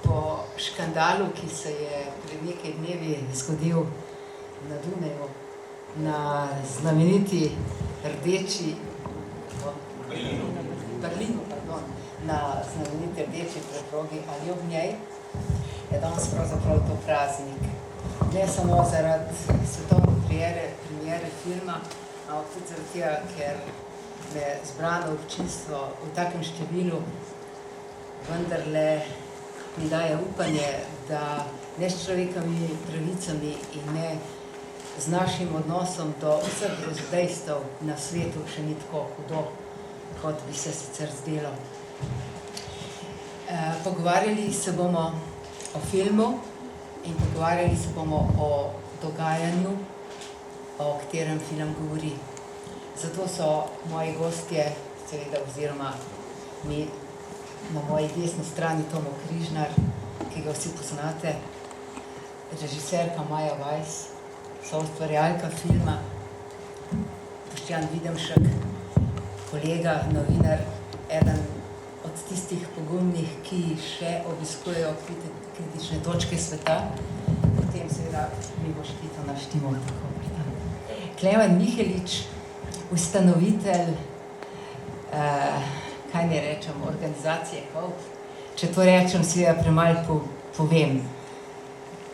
Po škandalu, ki se je pred nekaj dnevi zgodil na Dunaju, na znameniti rdeči Berlinu, na znameniti rdeči preprogi ali ob njej, je danes pravzaprav to praznik. Ne samo zaradi svetovne premiere filma, ampak tudi zaradi tega, ker me zbrano občinstvo v takem številu vendarle mi daje upanje, da ne s človekovimi pravicami in ne z našim odnosom do vseh grozodejstev na svetu še ni tako hudo, kot bi se sicer zdelo. Pogovarjali se bomo o filmu in pogovarjali se bomo o dogajanju, o katerem film govori. Zato so moji gostje, seveda oziroma mi na moji desni strani Tomo Križnar, ki ga vsi poznate, režiserka Maja Weiss, soustvarjalka filma, Boštjan Videmšek, kolega, novinar, eden od tistih pogumnih, ki še obiskujejo kritične točke sveta, potem seveda Miloš Tito naš Timon. Klemen Mihelič, ustanovitelj, kaj ne rečem, organizacije KOLP. Če to rečem, seveda premalo povem.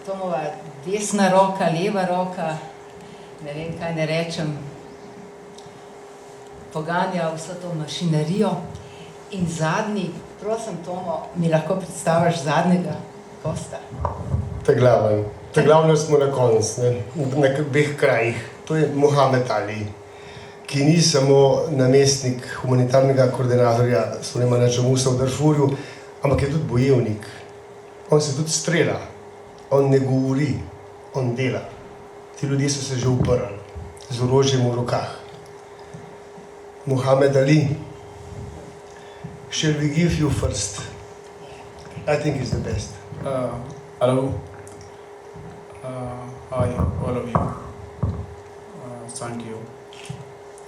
Tomova desna roka, leva roka, ne vem, kaj ne rečem, poganja vso to mašinerijo. In zadnji, prosim Tomo, mi lahko predstaviš zadnjega gosta? Ta glavno smo na koncu, na obeh krajih. To je Mohamed Ali, ki ni samo namestnik humanitarnega koordinatorja Sulejmana Džamusa v Darfurju, ampak je tudi bojevnik. On se tudi strela, on ne govori, on dela. Ti ljudje so se že uprli z orožjem v rokah. Mohamed Ali, shall we give you first? I think he's the best. Hello. Hi, all of you. Thank you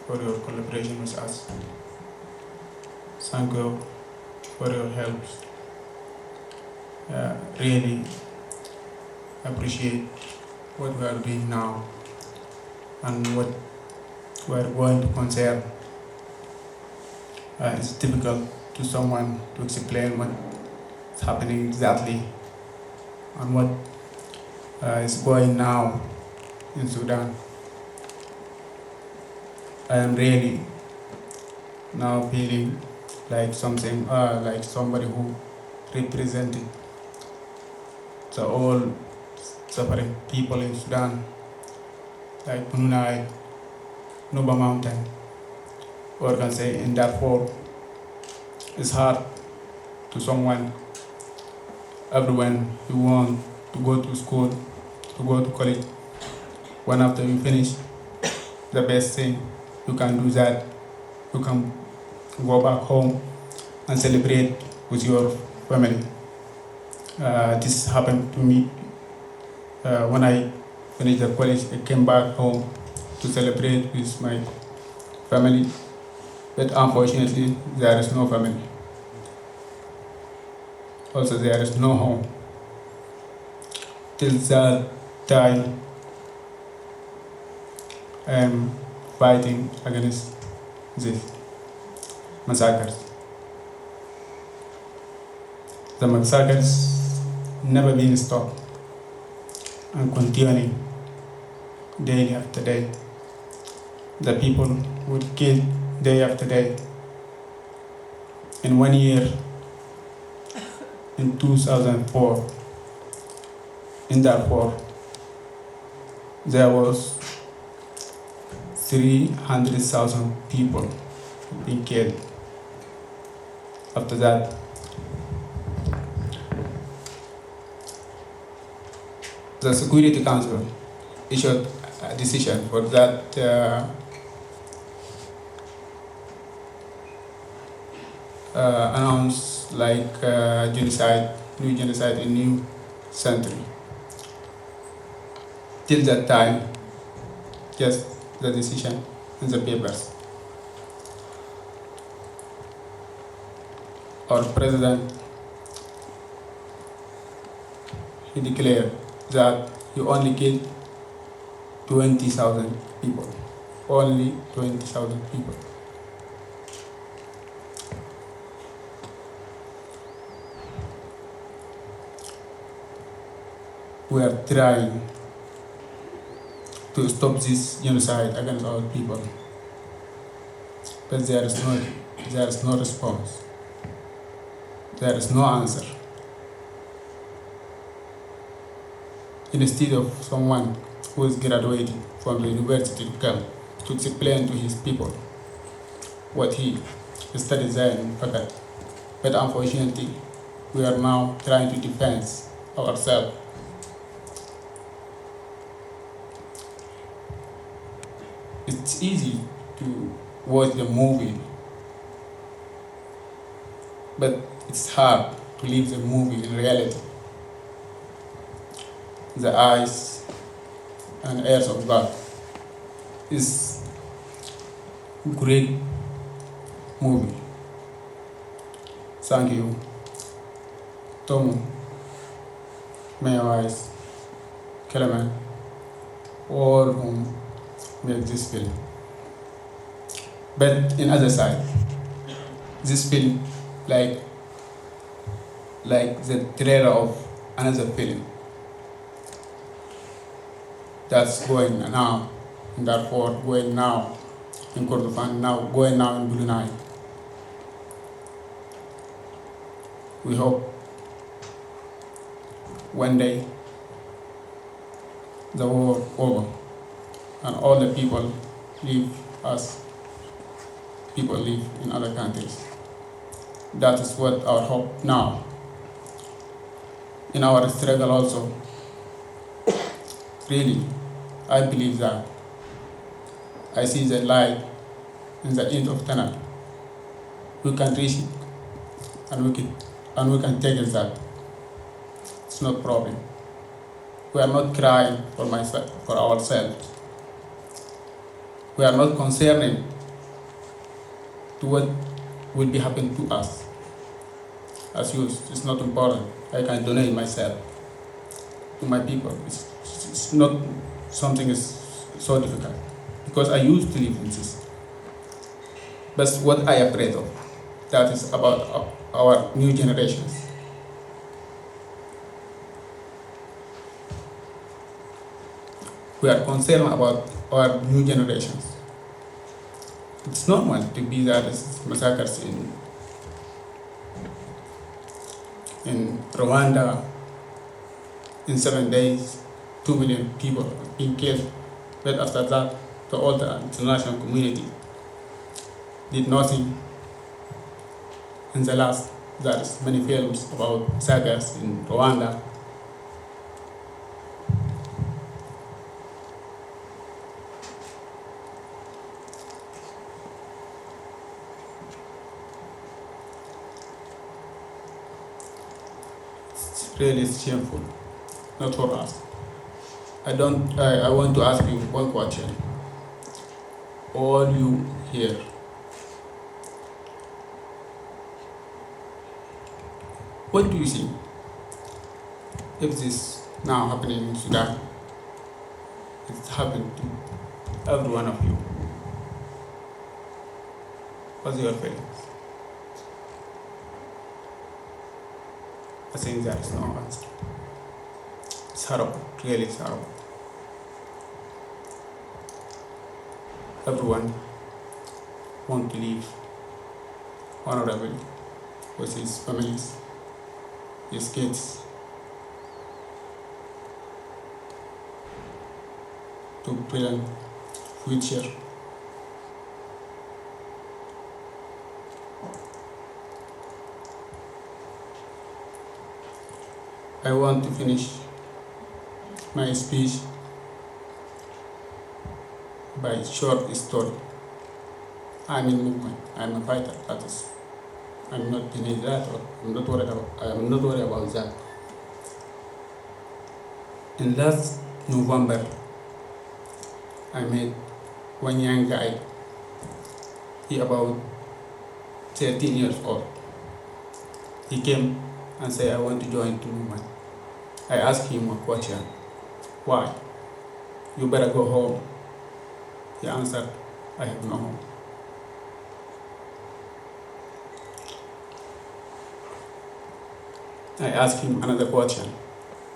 for your collaboration with us. Thank you for your help. Really appreciate what we are doing now and what we are going to concern. It's difficult to someone to explain what's happening exactly and what is going now in Sudan. I am really now feeling like something, like somebody who represented the all suffering people in Sudan, like Brunei, Nuba Mountain, or I can say in Darfur. It's hard to someone, everyone who want to go to school, to go to college. When after you finish, the best thing you can do that, you can go back home and celebrate with your family. This happened to me when I finished the college. I came back home to celebrate with my family, but unfortunately there is no family. Also there is no home. Till that time I am fighting against these massacres. The massacres never been stopped and continuing day after day. The people would kill day after day. In 1 year, in 2004, in Darfur, there was 300,000 people being killed. After that, the Security Council issued a decision for that announced like new genocide in new century. Till that time, just the decision in the papers. our president, he declared that he only killed 20,000 people. Only 20,000 people. We are trying to stop this genocide against our people, but there is no response. There is no answer. Instead of someone who is graduating from the university to come to explain to his people what he studied there in Fakat, but unfortunately, we are now trying to defend ourselves. It's easy to watch the movie, but it's hard to live the movie in reality. The eyes and ears of God is great movie. Thank you, Tom, Mayor Wise, Keleman, all whom make this film. But in other side, this film like the trailer of another film that's going now in Darfur, going now in Kordofan, going now in Blue Nile. We hope one day the war over and all the people live as people live in other countries. That is what our hope now. In our struggle also, really, I believe that I see the light in the end of tunnel. We can reach it, and we can take it that. It's no problem. We are not crying for ourselves. We are not concerned to what will be happening to us. As you, it's not important. I can donate myself to my people. It's not something is so difficult because I used to live in this. But what I am afraid of, that is about our new generations. We are concerned about our new generations. It's normal to be that massacres in Rwanda. In 7 days, 2 million people being killed. But after that, the whole international community did nothing. In the last, there's many films about sagas in Rwanda. It's really shameful, not for us. I want to ask you one question. All you here, what do you think if this now happening in Sudan? It's happened to every one of you. What's your feelings? I think there is no answer. It's horrible, really it's horrible. Everyone want to live honorably with his families, his kids, to plan future. I want to finish my speech by a short story. I'm in movement. I'm a fighter. That is, I'm not denying that, or I'm not worried about that. In last November, I met one young guy. He about 13 years old. he came and said, I want to join the movement. I asked him a question, why? You better go home. He answered, I have no home. I asked him another question,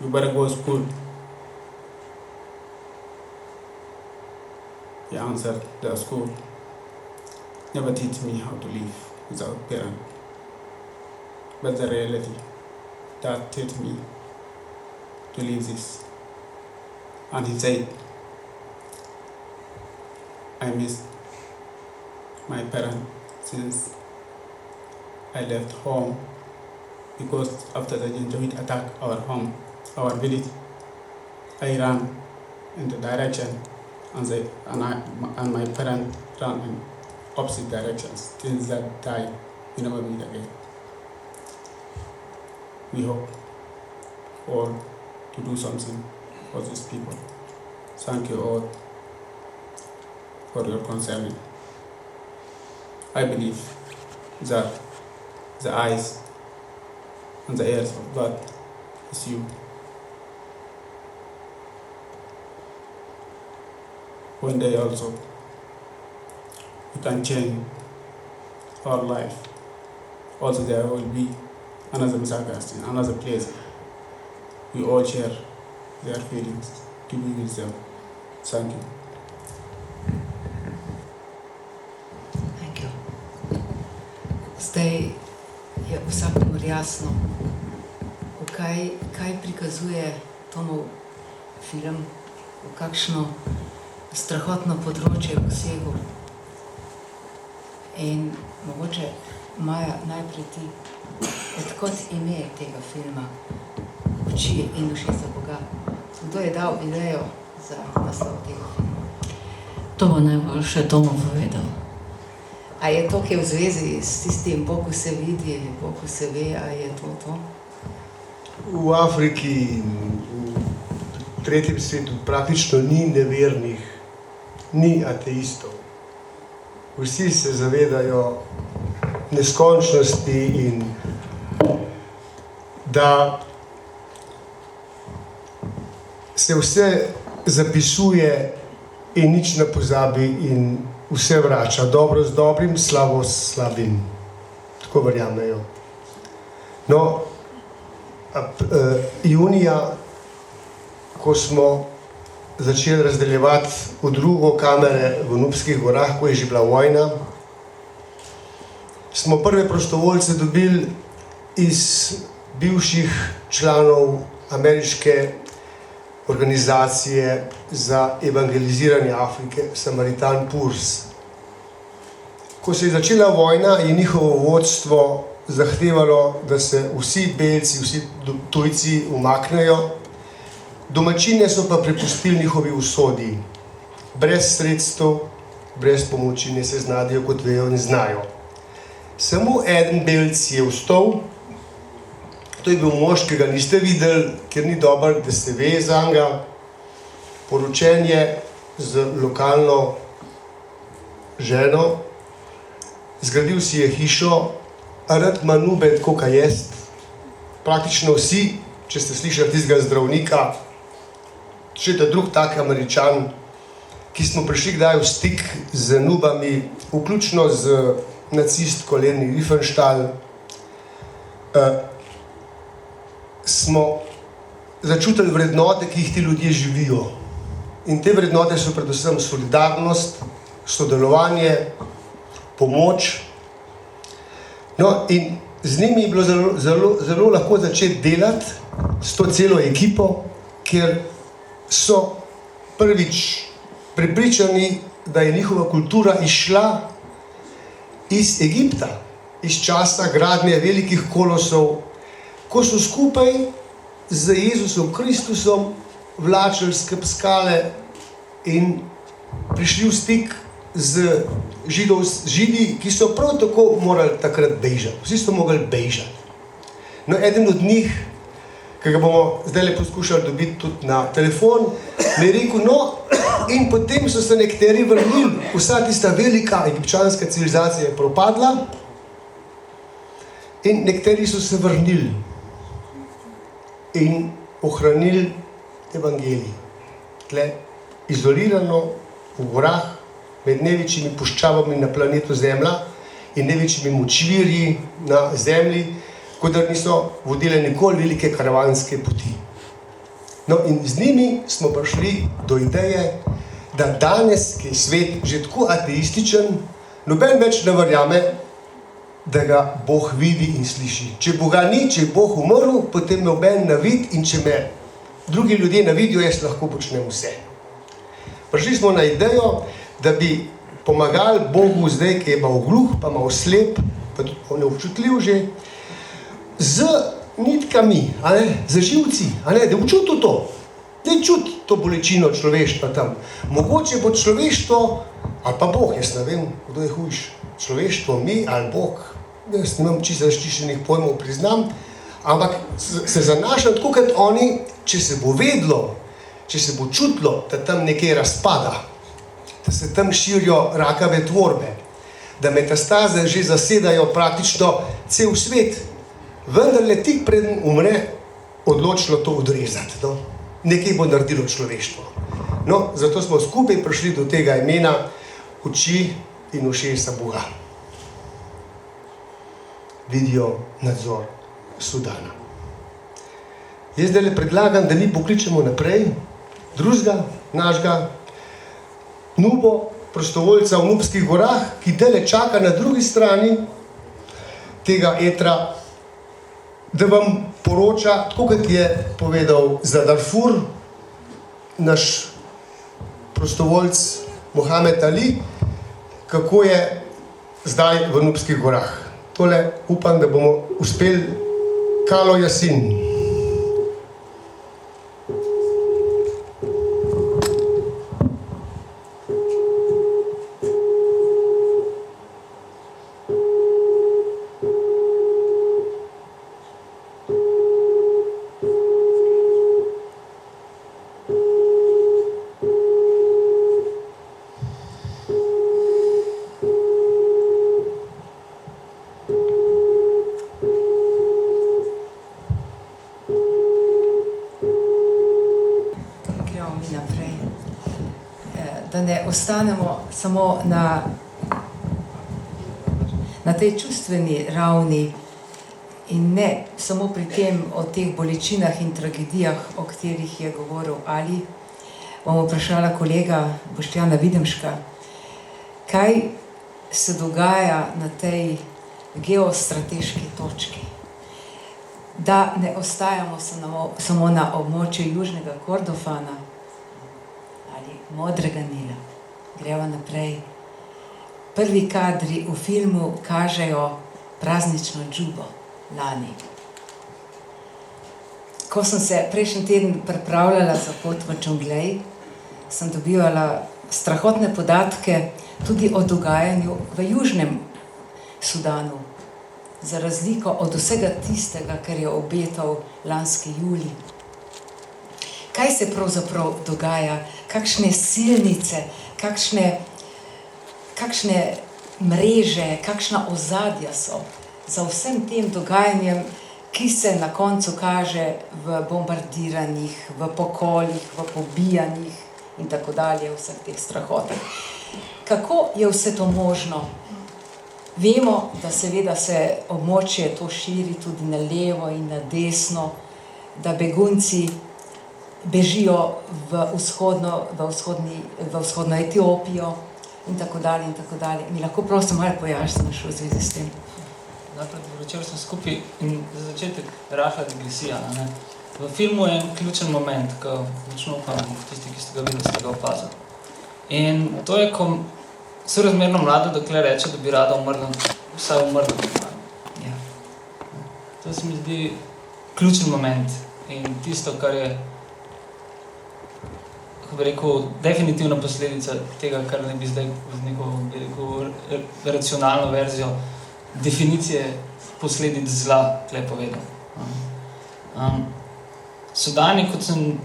you better go to school. He answered, the school never teach me how to live without parents. But the reality that taught me to live this. And he said, I miss my parents since I left home, because after the Janjaweed attack our home, our village, I ran in the direction and my parents ran in opposite directions. Since that time, we never meet again. We hope all to do something for these people. Thank you all for your concern. I believe that the eyes and the ears of God is you. One day also, we can change our life. Also there will be another Mr. in another place. We all share their feelings to be with them. Thank you. Thank you. Zdaj je vsakomur jasno, kaj prikazuje Tomov film, v kakšno strahotno področje je posegel. In mogoče Maja, najprej ti, odkot ime tega filma Oči in ušesa Boga? Kdo je dal idejo za naslov tega filma? To bo najboljše Tomo povedal. A je to, ki je v zvezi s tistim Bogu se vidi, Bogu se ve, a je to? V Afriki in v tretjem svetu praktično ni nevernih, ni ateistov. Vsi se zavedajo neskončnosti in da se vse zapisuje in nič ne pozabi in vse vrača. Dobro z dobrim, slabo s slabim. Tako verjamejo. No, junija, ko smo začeli razdeljevati v drugo kamere v Nubskih gorah, ko je že bila vojna, smo prve prostovoljce dobili iz bivših članov ameriške organizacije za evangeliziranje Afrike, Samaritan Purs. Ko se je začela vojna, je njihovo vodstvo zahtevalo, da se vsi belci, vsi tujci umaknejo. Domačine so pa prepustili njihovi usodi. Brez sredstev, brez pomoči, ne se znajdejo, kot vejo in znajo. Samo eden belc je vstal, to je bil mož, ki ga niste videli, ker ni dober, da se ve za njega. Poročen je z lokalno ženo, zgradil si je hišo, rad ima nube, tako kaj jaz. Praktično vsi, če ste slišali tistega zdravnika, še da drug tak Američan, ki smo prišli kdaj v stik z nubami, vključno z nacistko Leni Riefenstahl, smo začutili vrednote, ki jih ti ljudje živijo. In te vrednote so predvsem solidarnost, sodelovanje, pomoč. No, in z njimi je bilo zelo lahko začeti delati s to celo ekipo, ker so prvič prepričani, da je njihova kultura izšla iz Egipta, iz časa gradnje velikih kolosov, ko so skupaj z Jezusom Kristusom vlačili skale in prišli v stik z Židi, ki so prav tako morali takrat bežati. Vsi so mogli bežati. No, eden od njih, ki ga bomo zdaj poskušali dobiti tudi na telefon, mi je rekel, no, in potem so se nekateri vrnili, vsa tista velika egipčanska civilizacija je propadla In nekateri so se vrnili in ohranili evangelij. Tle, izolirano v gorah, med največjimi puščavami na planetu Zemlja in največjimi močvirji na Zemlji, kot da niso vodile nikoli velike karavanske poti. No, in z njimi smo prišli do ideje, da danes, ki je svet že tako ateističen, noben več ne verjame, da ga Bog vidi in sliši. Če Boga ni, če je Bog umrl, potem noben ne vidi, in če me drugi ljudje ne vidijo, jaz lahko počnem vse. Prišli smo na idejo, da bi pomagali Bogu zdaj, ki je malo gluh, pa malo slep, pa tudi neobčutljiv že, z nitkami, z živci, da občuti to. Da čuti to bolečino človeštva tam. Mogoče bo človeštvo, ali pa Bog, jaz ne vem, kdo je hujš, človeštvo, mi ali Bog. Jaz nimam čisto zaščiščenih pojmov, priznam, ampak se zanašam tako kot oni, če se bo vedlo, če se bo čutilo, da tam nekaj razpada, da se tam širijo rakave tvorbe, da metastaze že zasedajo praktično cel svet, vendar le tik preden umre odločilo to odrezati. No? Nekaj bo naredilo človeštvo. No, zato smo skupaj prišli do tega imena oči in ušesa Boga. Video nadzor Sudana. Jaz zdaj le predlagam, da mi pokličemo naprej drugega našega Nubo, prostovoljca v Nubskih gorah, ki dele čaka na drugi strani tega etra, da vam poroča, tako kot je povedal za Darfur naš prostovoljc Mohamed Ali, kako je zdaj v Nubskih gorah. Tole upam, da bomo uspeli. Kalo Jasin. Da ne ostanemo samo na tej čustveni ravni in ne samo pri tem o teh bolečinah in tragedijah, o katerih je govoril Ali, bom vprašala kolega Boštjana Videmška, kaj se dogaja na tej geostrateški točki, da ne ostajamo samo na območju Južnega Kordofana, Modrega Nila. Greva naprej. Prvi kadri v filmu kažejo praznično Džubo lani. Ko sem se prejšnji teden pripravljala za pot v Džunglej, sem dobivala strahotne podatke tudi o dogajanju v Južnem Sudanu, za razliko od vsega tistega, kar je obetal lanski julij. Kaj se pravzaprav dogaja, kakšne silnice, kakšne mreže, kakšna ozadja so za vsem tem dogajanjem, ki se na koncu kaže v bombardiranjih, v pokolih, v pobijanjih in tako dalje, vseh teh strahotah. Kako je vse to možno? Vemo, da seveda se območje to širi tudi na levo in na desno, da begunci bežijo v vzhodno Etiopijo in tako dalje in tako dalje. Mi lahko prosim malo pojasniš v zvezi s tem? Najprej večer smo skupaj in za začetek rahla digresija. V filmu je ključen moment, ko močno upam, tisti, ki ste ga videli, ste ga opazili. In to je, ko sorazmerno mlada dokler reče, da bi rada umrla, vsaj umrla. Ja. To se mi zdi ključen moment in tisto, kar je, kako bi rekel, definitivna posledica tega, kar ne bi zdaj z neko racionalno verzijo definicije posledic zla tle povedal. Sudani, kot sem,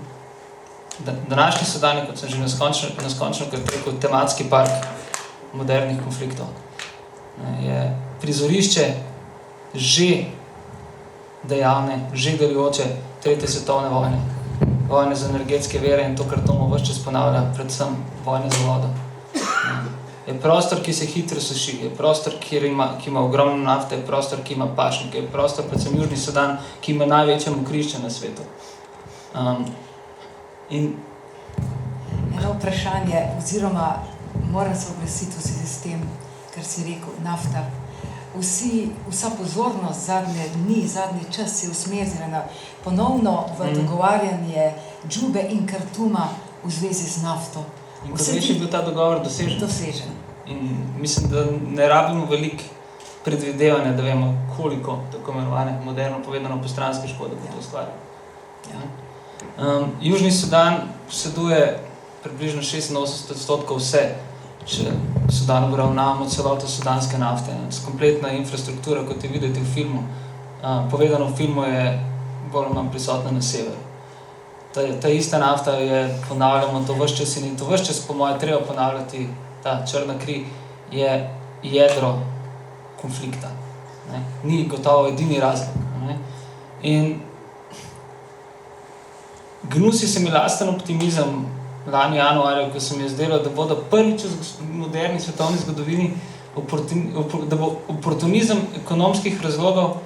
današnji Sudani, kot sem že neskončno rekel, tematski park modernih konfliktov, je prizorišče že dejavne, že delujoče 3. svetovne vojne. Vojne za energetske vere in to, kar Tomo ves čas ponavlja, predvsem vojne za vodo. Je prostor, ki se hitro suši, je prostor, ki ima ogromno nafte, je prostor, ki ima pašnike, je prostor, predvsem Južni Sudan, ki ima največje mokrišče na svetu. Eno vprašanje, oziroma moram se oglasiti vsi s tem, kar si rekel, nafta. Vsa pozornost zadnje dni, zadnji čas je usmerjena ponovno v dogovarjanje Džube in Kartuma v zvezi z nafto. In kot veš, je bil ta dogovor dosežen. Dosežen. In mislim, da ne rabimo veliko predvidevanja, da vemo, koliko tako imenovane, moderno povedano, postranske škode bo to ustvarjalo. Ja. Južni Sudan poseduje približno 86% vse, če Sudan obravnavamo celoto sudanske nafte. Kompletna infrastruktura, kot je videti v filmu, povedano v filmu, je bolj ali manj prisotna na severu. Ta ista nafta je, ponavljamo to ves čas in to ves čas, po moje, treba ponavljati, ta črna kri je jedro konflikta. Ne? Ni gotovo edini razlog. Ne? In gnusi se mi lasten optimizem lani januarja, ko se mi je zdelo, da bodo prvič v moderni svetovni zgodovini da bo oportunizem ekonomskih razlogov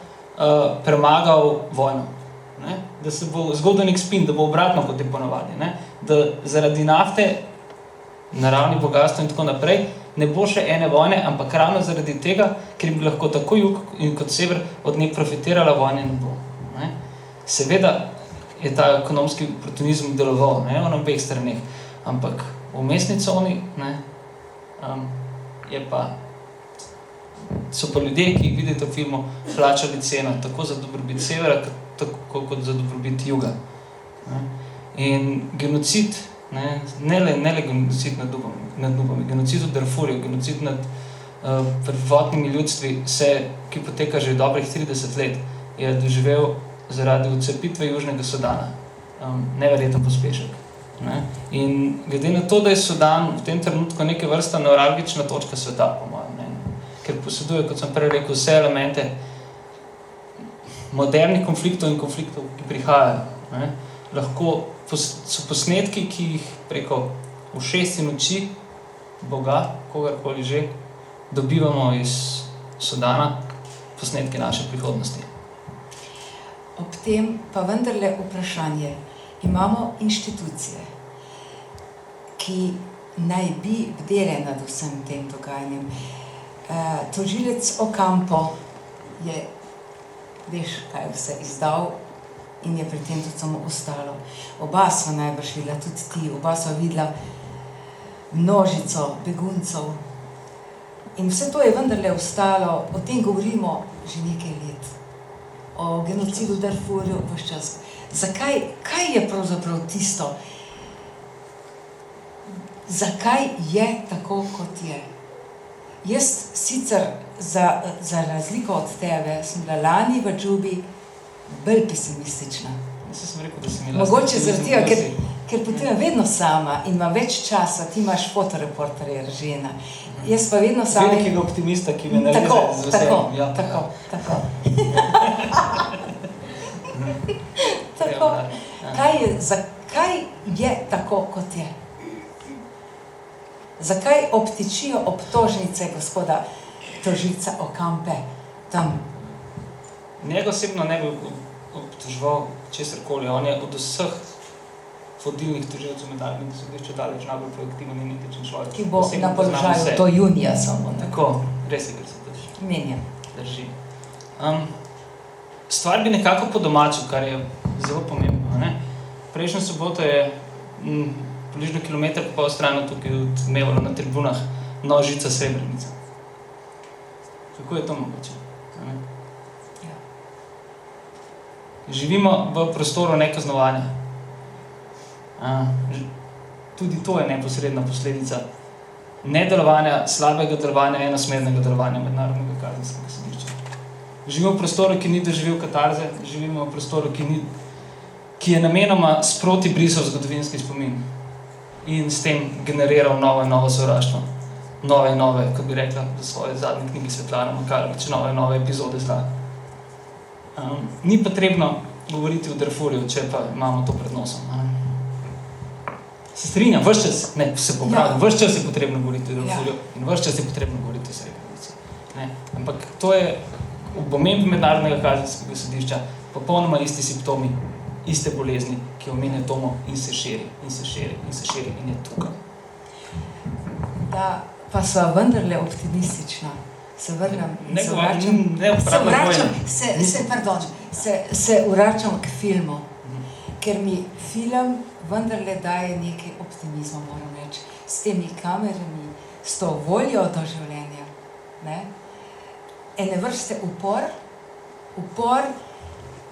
premagal vojno. Ne? Da se bo zgodil nek spin, da bo obratno, kot je ponavadi. Ne? Da zaradi nafte, naravnih bogatstv in tako naprej, ne bo še ene vojne, ampak ravno zaradi tega, ker bi lahko tako jug in kot sever od nje profitirala, vojne ne bo. Ne? Seveda je ta ekonomski oportunizem deloval, ne, na obeh straneh, ampak v mestni coni, ne, so pa ljudje, ki jih vidite v filmu, plačali ceno, tako za dobrobit severa, kot za dobrobit juga. Ne. In genocid, ne le genocid nad Nubami, genocid v Darfurju, genocid nad prvotnimi ljudstvi, ki poteka že dobrih 30 let, je doživel zaradi odcepitve Južnega Sudana. Neverjeten pospešek. Ne? In glede na to, da je Sudan v tem trenutku neke vrsta neuralgična točka sveta, po mojem mnenju, ker poseduje, kot sem prej rekel, vse elemente modernih konfliktov in konfliktov, ki prihajajo. Ne? Lahko so posnetki, ki jih preko ušes in oči Boga, kogarkoli že, dobivamo iz Sudana, posnetki naše prihodnosti. Ob tem pa vendarle vprašanje. Imamo inštitucije, ki naj bi bdele nad vsem tem dogajanjem. Tožilec Ocampo je, veš, kaj vse izdal in je pri tem tudi samo ostalo. Oba sva najbrž videla, tudi ti, oba sva videla množico beguncev. In vse to je vendarle ostalo, o tem govorimo že nekaj let. O genocidu v Darfurju ves čas. Zakaj, kaj je pravzaprav tisto? Zakaj je tako, kot je? Jaz sicer za razliko od tebe sem bila lani v Džubi bolj pesimistična. Sem rekel, da sem mogoče zaradi tega, ker potem vedno sama in ima več časa, ti imaš fotoreporterje Ržena. Jaz pa vedno sama... Velikega optimista, ki me naredi z veseljem. Tako. Zakaj je tako, kot je? Zakaj obtičijo obtožnice gospoda tožilca Ocampe tam? Njega osebno ne bi obtoževal česarkoli. On je od vseh vodilnih tožilcev mednarodnega sodišča daleč najbolj projektiven in etičen človek. Ki bo na položaju do junija samo. Tako, res je, ker se to menja. Drži. Stvar bi nekako podomačil, kar je zelo pomembno. Ne? Prejšnjo soboto je približno kilometer pa pol stran tukaj odmevalo na tribunah množica Srebrenica. Kako je to mogoče? Ja. Živimo v prostoru nekaznovanja. Tudi to je neposredna posledica nedelovanja, slabega delovanja, enosmernega delovanja mednarodnega kazenskega sodišča. Živimo v prostoru, ki ni doživel katarze, živimo v prostoru, ki je namenoma sproti brisal zgodovinski spomin in s tem generiral novo sovraštvo. Nove, kot bi rekla v svoji zadnji knjigi Svetlana Makarovič, nove epizode zla. Ni potrebno govoriti o Darfurju, če pa imamo to pred nosom. Se strinjam, ves čas, ne, se popravljam, ves čas je potrebno govoriti o Darfurju in ves čas je potrebno govoriti o Srebrenici. Ampak to je v omembi mednarodnega kazenskega sodišča popolnoma isti simptomi, iste bolezni, ki omenja Tomo in se širi, in se širi, in se širi in je tukaj. Da, pa sva vendarle optimistična. Se vrnem in se vračam. Se vračam k filmu, ker mi film vendarle daje nekaj optimizma, moram reči. S temi kamerami, s to voljo do življenja. Ne? Ene vrste upor,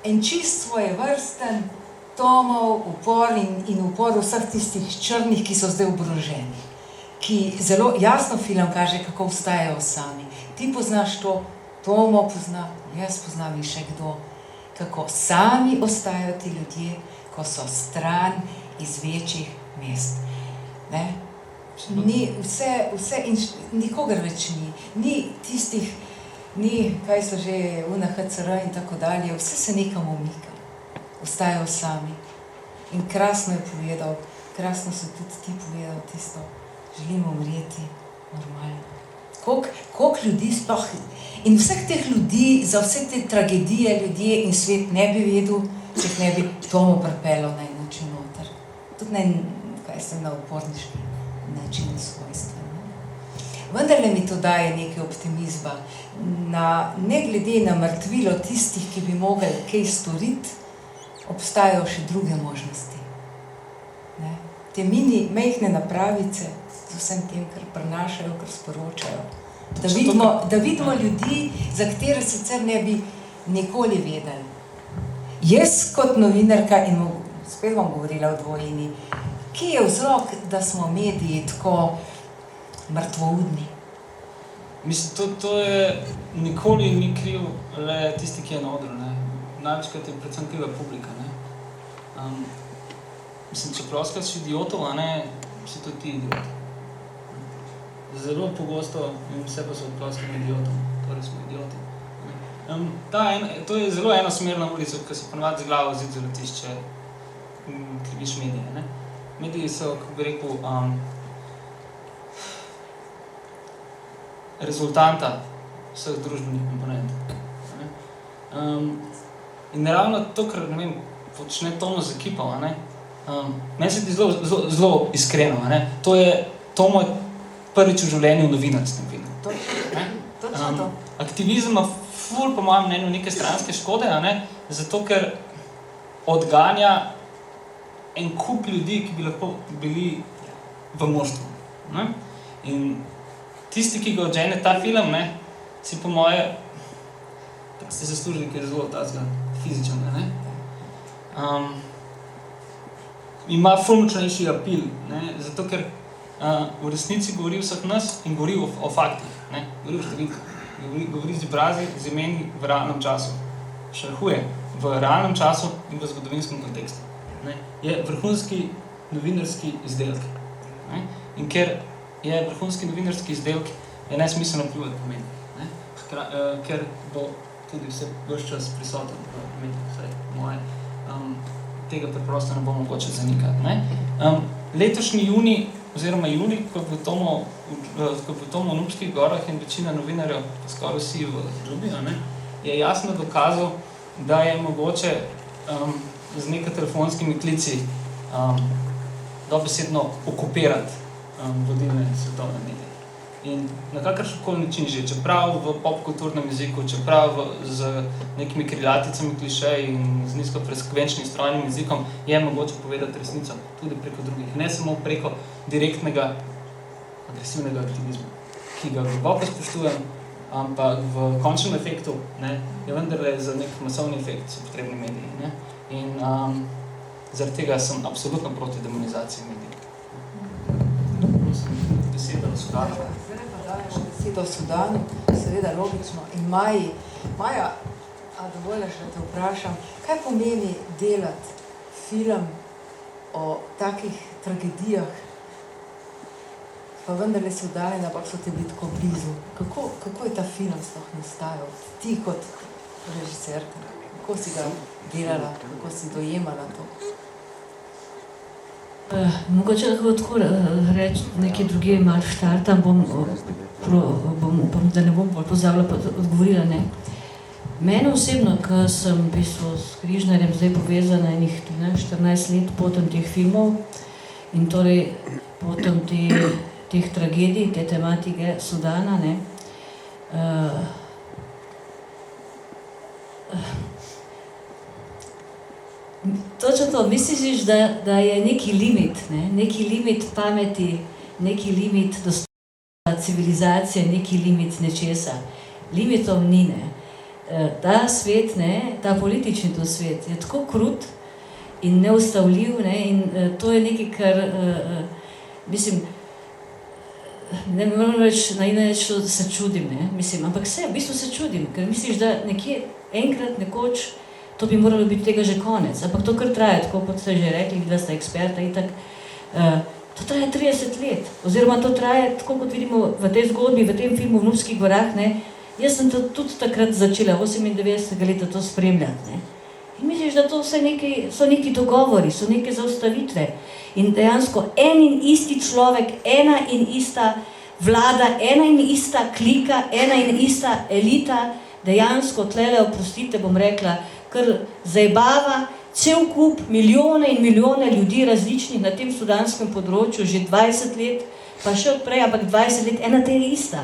en čist svojevrsten Tomov upor in upor vseh tistih črnih, ki so zdaj oboroženi. Ki zelo jasno film kaže, kako vstajajo sami. Ti poznaš to, Tomo pozna, jaz poznam in še kdo. Kako sami ostajajo ti ljudje, ko so stran iz večjih mest. Ne? Ni nikogar več ni. Ni tistih, kaj so že, UNHCR in tako dalje, vse se nekam umika. Ostajajo sami. In krasno je povedal, krasno so tudi ti povedal tisto, želimo umreti normalno. Koliko ljudi sploh, in vseh teh ljudi, za vse te tragedije ljudje in svet ne bi vedel, če ne bi Tomo pripeljal na en način noter. Tudi na uporniški način svojstva. Vendarle mi to daje nekaj optimizma. Ne glede na mrtvilo tistih, ki bi mogli kaj storiti, obstajajo še druge možnosti. Ne? Te majhne napravice, z vsem tem, kar prenašajo, kar sporočajo. Da vidimo ljudi, za katere sicer ne bi nikoli vedeli. Jaz kot novinarka, in spet bom govorila o dvojini, kje je vzrok, da smo mediji tako mrtvoudni? Mislim, to je nikoli ni kriv le tisti, ki je na odru. Največkrat je predvsem kriva publika. Mislim, če proskrat si idiotov, si tudi ti idiot. Zelo pogosto in vse pa so odploskali idiotom, torej smo idioti. To je zelo enosmerna ulica, ki se ponovadi z glavo zid zaletiš, če kriviš medije. Mediji so, kako bi rekel, rezultanta vseh družbenih komponent. In ravno to, kar počne Tomo z ekipo, meni se ti zelo iskreno. To je Tomo prvič v življenju novinarskem filmu. Točno to. Aktivizem ima ful, po mojem mnenju, neke stranske škode, zato ker odganja en kup ljudi, ki bi lahko bili v moštvu. In tisti, ki ga odžene ta film, si po moje, tako ste zaslužili, ker je zelo tazga fizičen. Ima ful močnejši apil, zato ker v resnici govori vseh nas in govori o faktih, govori o številkah, govori z obrazi, z imeni v realnem času. Šarhuje v realnem času in v zgodovinskem kontekstu. Je vrhunski novinarski izdelek. In ker je vrhunski novinarski izdelek, je nesmiselno pljuvati po medijih. Ker bo tudi ves čas prisoten v medijih, vsaj moje. Tega preprosto ne bo mogoče zanikati. Letošnji junij, oziroma juli, ko bo Tomo v Nubskih gorah in večina novinarjev, skoraj vsi v Džubi, je jasno dokazal, da je mogoče z nekaj telefonskimi klici dobesedno okupirati vodilne svetovne medije. In na kakršenkoli način že, čeprav v popkulturnem jeziku, čeprav z nekimi krilaticami, klišeji in z nizkofrekvenčnim strojnim jezikom, je mogoče povedati resnico tudi preko drugih. Ne samo preko direktnega agresivnega aktivizma, ki ga globoko spoštujem, ampak v končnem efektu je vendarle za nek masovni efekt so potrebni mediji. In zaradi tega sem absolutno proti demonizaciji medij. Beseda o Sudanu. Zdaj pa daješ beseda o Sudanu, seveda logično. In Maja, a dovolješ, da te vprašam, kaj pomeni delati film o takih tragedijah, pa vendarle so oddaljen, ampak so te bili tako blizu. Kako je ta film sploh nastajal? Ti kot režiserka? Kako si ga delala, kako si dojemala to? Mogoče lahko tako reči, nekaj druge malo štartam, da ne bom bolj pozabila, pa odgovorila, ne. Mene osebno, ko sem v bistvu s Križnarjem zdaj povezana enih 14 let potom teh filmov in torej potom teh tragedij, te tematike Sudana, ne, točno to, misliš, da je neki limit, ne? Neki limit pameti, neki limit dostopa civilizacije, neki limit nečesa. Limitov ni, ne. Ta svet, ne, ta politični to svet je tako krut in neustavljiv, ne, in to je nekaj, kar, mislim, ne moram reči, se čudim, ne, mislim, ampak v bistvu se čudim, ker misliš, da nekje enkrat, nekoč, to bi moralo biti tega že konec, ampak to kar traja, tako kot ste že rekli, da ste eksperta in tak, to traja 30 let, oziroma to traja, tako kot vidimo v tej zgodbi, v tem filmu v Nubskih gorah, ne, jaz sem tudi takrat začela, 98. leta to spremljati, ne. In misliš, da to vse nekaj, so neki dogovori, so neke zaustavitve in dejansko en in isti človek, ena in ista vlada, ena in ista klika, ena in ista elita, dejansko tlele, oprostite, bom rekla, kar zajebava cel kup milijone in milijone ljudi različnih na tem sudanskem področju, že 20 let, pa še odprej, ampak 20 let, ena te je ista.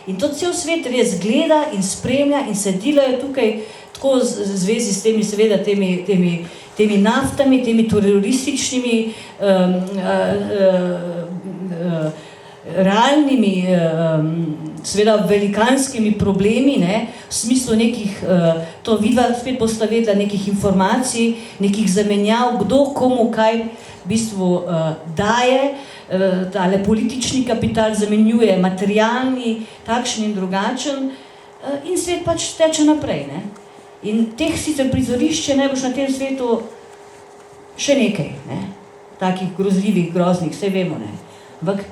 In to cel svet res gleda in spremlja in se delajo tukaj tako v zvezi s temi, seveda, temi naftami, temi terorističnimi, realnimi, seveda velikanskimi problemi, ne, v smislu nekih, to vidva spet bosta vedela, nekih informacij, nekih zamenjav, kdo komu kaj v bistvu daje, tale politični kapital zamenjuje materialni, takšen in drugačen, in svet pač teče naprej, ne. In teh sicer prizorišče najboljš na tem svetu še nekaj, ne, takih grozljivih, groznih, vse vemo, ne. Ampak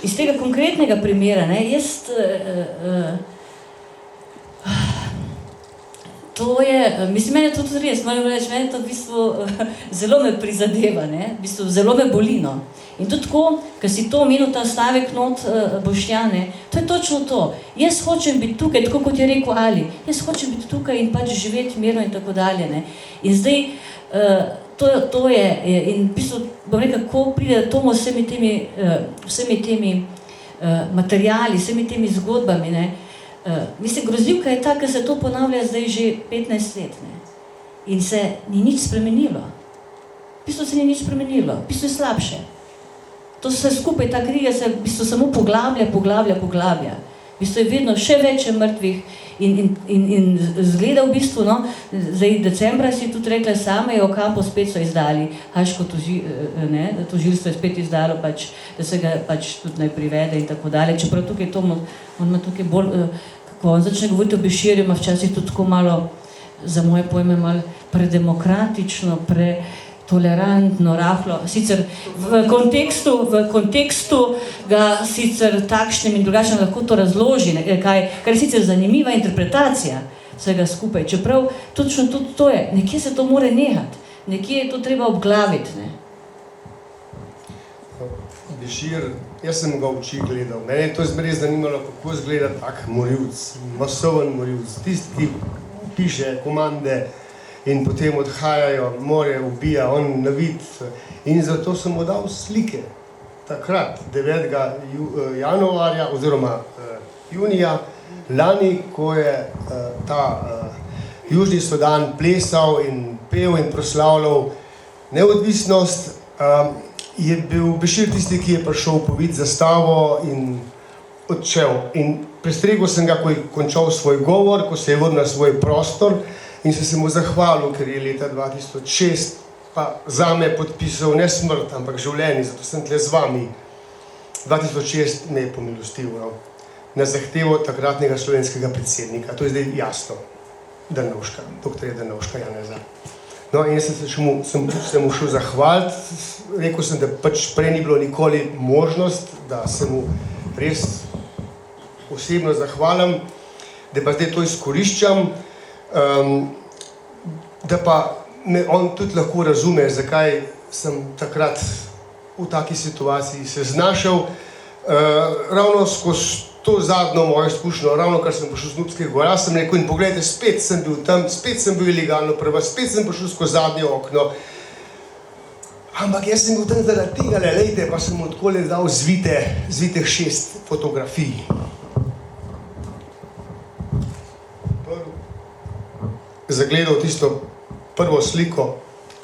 iz tega konkretnega primera, ne, jaz, to je, mislim, mene to tudi res, moram reči, mene to v bistvu zelo me prizadeva, ne, v bistvu zelo me boli, no. In tudi tako, ko si to omenil, ta stavek not, Boštjane, to je točno to. Jaz hočem biti tukaj, tako kot je rekel Ali, jaz hočem biti tukaj in pač živeti mirno in tako dalje, ne. In zdaj, to je, in v bistvu, bom rekel, kako pride Tomo vsemi temi materiali, vsemi temi zgodbami, ne. Mislim, grozljivka je ta, ker se to ponavlja zdaj že 15 let, ne. In se ni nič spremenilo. V bistvu se ni nič spremenilo, v bistvu je slabše. To se skupaj, ta kriga se v bistvu samo poglablja. V bistvu je vedno še več mrtvih in zgleda v bistvu, no, zdaj decembra si tudi rekla, sama je Ocampo spet so izdali, haško tožilstvo je spet izdalo, pač, da se ga pač tudi naj privede in tako dalje. Čeprav tukaj to, on ima tukaj bolj, kako on začne govoriti o Beširju, ima včasih tudi tako malo, za moje pojme, malo predemokratično, tolerantno, rahlo, sicer v kontekstu ga sicer takšnem in drugačnem lahko to razloži, kar je sicer zanimiva interpretacija vsega skupaj, čeprav točno tudi to je, nekje se to more nehati, nekje je to treba obglaviti, ne. Bešir, jaz sem ga v oči gledal, mene je to res zanimalo, kako izgleda tak morilc, masoven morilc, tisti, ki piše komande, in potem odhajajo, more ubija, on navid. In zato sem mu dal slike. Takrat, 9. januarja oziroma junija, lani, ko je ta Južni Sudan plesal in pel in proslavljal neodvisnost, je bil Bešir tisti, ki je prišel poviti zastavo in odšel. In prestregel sem ga, ko je končal svoj govor, ko se je vrnil na svoj prostor, in sem se mu zahvalil, ker je leta 2006 pa zame podpisal ne smrt, ampak življenje, zato sem tle z vami. 2006 me je pomilostil, no, na zahtevo takratnega slovenskega predsednika, to je zdaj jasno, Drnovška, doktorja Drnovška Janeza. No, in jaz sem mu šel zahvaliti, rekel sem, da pač prej ni bilo nikoli možnost, da se mu res osebno zahvalim, da pa zdaj to izkoriščam. da pa me on tudi lahko razume, zakaj sem takrat v taki situaciji se znašel. Ravno skozi to zadnjo mojo izkušnjo, ravno kar sem prišel z Nubskih gora, sem rekel, in pogledajte, spet sem bil tam, spet sem bil ilegalno prva, spet sem prišel skozi zadnje okno. Ampak jaz sem bil tam zaradi tega, lejte, pa sem mu takole dal zvitih 6 fotografij. Zagledal tisto prvo sliko,